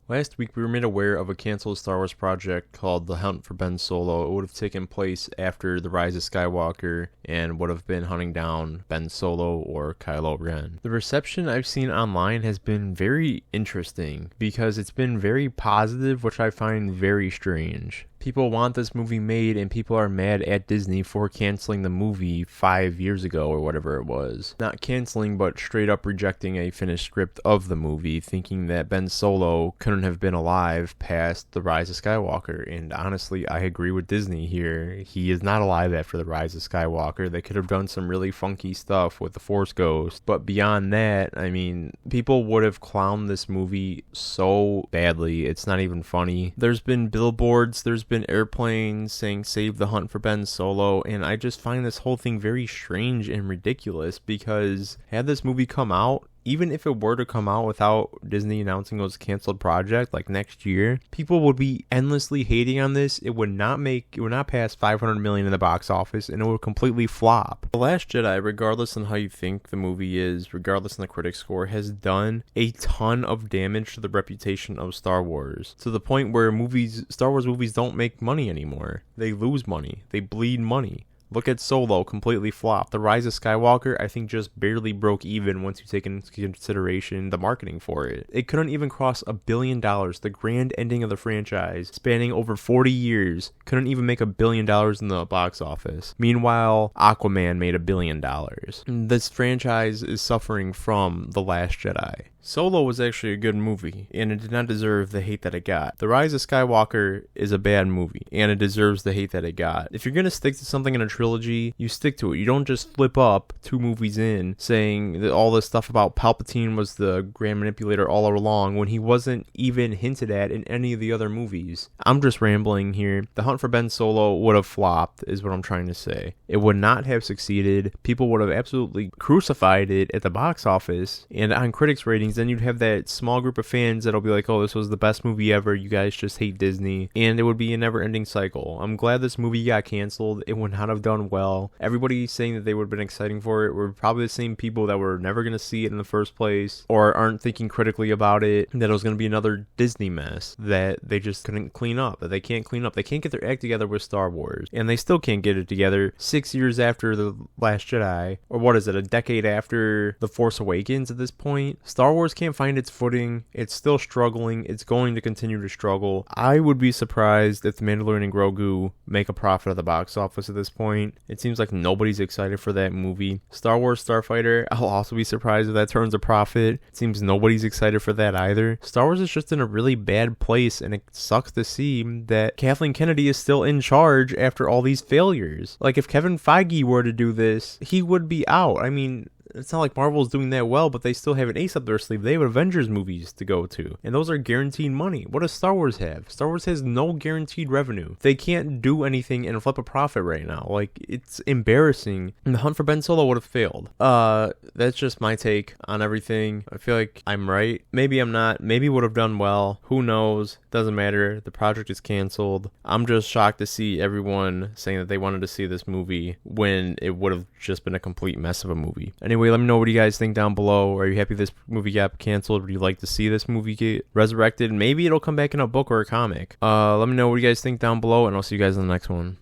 Last week, we were made aware of a canceled Star Wars project called The Hunt for Ben Solo. It would have taken place after The Rise of Skywalker and would have been hunting down Ben Solo or Kylo Ren. The reception I've seen online has been very interesting because it's been very positive, which I find very strange. People want this movie made, and people are mad at Disney for canceling the movie 5 years ago or whatever it was. Not canceling, but straight up rejecting a finished script of the movie, thinking that Ben Solo couldn't have been alive past The Rise of Skywalker. And honestly, I agree with Disney here. He is not alive after The Rise of Skywalker. They could have done some really funky stuff with the Force Ghost. But beyond that, I mean, people would have clowned this movie so badly. It's not even funny. There's been billboards, there's been airplanes saying save the hunt for Ben Solo, and I just find this whole thing very strange and ridiculous because had this movie come out, even if it were to come out without Disney announcing it was a canceled project like next year, people would be endlessly hating on this. It would not pass 500 million in the box office, and it would completely flop. The Last Jedi, regardless on how you think the movie is, regardless on the critic score, has done a ton of damage to the reputation of Star Wars, to the point where Star Wars movies don't make money anymore. They lose money. They bleed money. Look at Solo, completely flopped. The Rise of Skywalker, I think, just barely broke even once you take into consideration the marketing for it. It couldn't even cross $1 billion. The grand ending of the franchise, spanning over 40 years, couldn't even make $1 billion in the box office. Meanwhile, Aquaman made $1 billion. This franchise is suffering from The Last Jedi. Solo was actually a good movie, and it did not deserve the hate that it got. The Rise of Skywalker is a bad movie, and it deserves the hate that it got. If you're going to stick to something in a trilogy, you stick to it. You don't just flip up 2 movies in saying that all this stuff about Palpatine was the Grand Manipulator all along when he wasn't even hinted at in any of the other movies. I'm just rambling here. The Hunt for Ben Solo would have flopped, is what I'm trying to say. It would not have succeeded. People would have absolutely crucified it at the box office, and on critics' ratings, then you'd have that small group of fans that'll be like, oh, this was the best movie ever, you guys just hate Disney, and it would be a never-ending cycle. I'm glad this movie got canceled. It would not have done well. Everybody saying that they would have been exciting for it were probably the same people that were never going to see it in the first place, or aren't thinking critically about it, that it was going to be another Disney mess that they just couldn't clean up, that they can't clean up. They can't get their act together with Star Wars, and they still can't get it together 6 years after The Last Jedi, or what is it, a decade after The Force Awakens at this point. Star Wars can't find its footing. It's still struggling. It's going to continue to struggle. I would be surprised if The Mandalorian and Grogu make a profit at the box office at this point. It seems like nobody's excited for that movie. Star Wars Starfighter, I'll also be surprised if that turns a profit. It seems nobody's excited for that either. Star Wars is just in a really bad place, and it sucks to see that Kathleen Kennedy is still in charge after all these failures. Like, if Kevin Feige were to do this, he would be out. I mean, it's not like Marvel's doing that well, but they still have an ace up their sleeve. They have Avengers movies to go to, and those are guaranteed money. What does Star Wars have? Star Wars has no guaranteed revenue. They can't do anything and flip a profit right now. Like, it's embarrassing. And The Hunt for Ben Solo would have failed. That's just my take on everything. I feel like I'm right. Maybe I'm not. Maybe would have done well. Who knows? Doesn't matter. The project is canceled. I'm just shocked to see everyone saying that they wanted to see this movie when it would have just been a complete mess of a movie. Anyway, let me know what you guys think down below. Are you happy this movie got canceled? Would you like to see this movie get resurrected? Maybe it'll come back in a book or a comic. Let me know what you guys think down below, and I'll see you guys in the next one.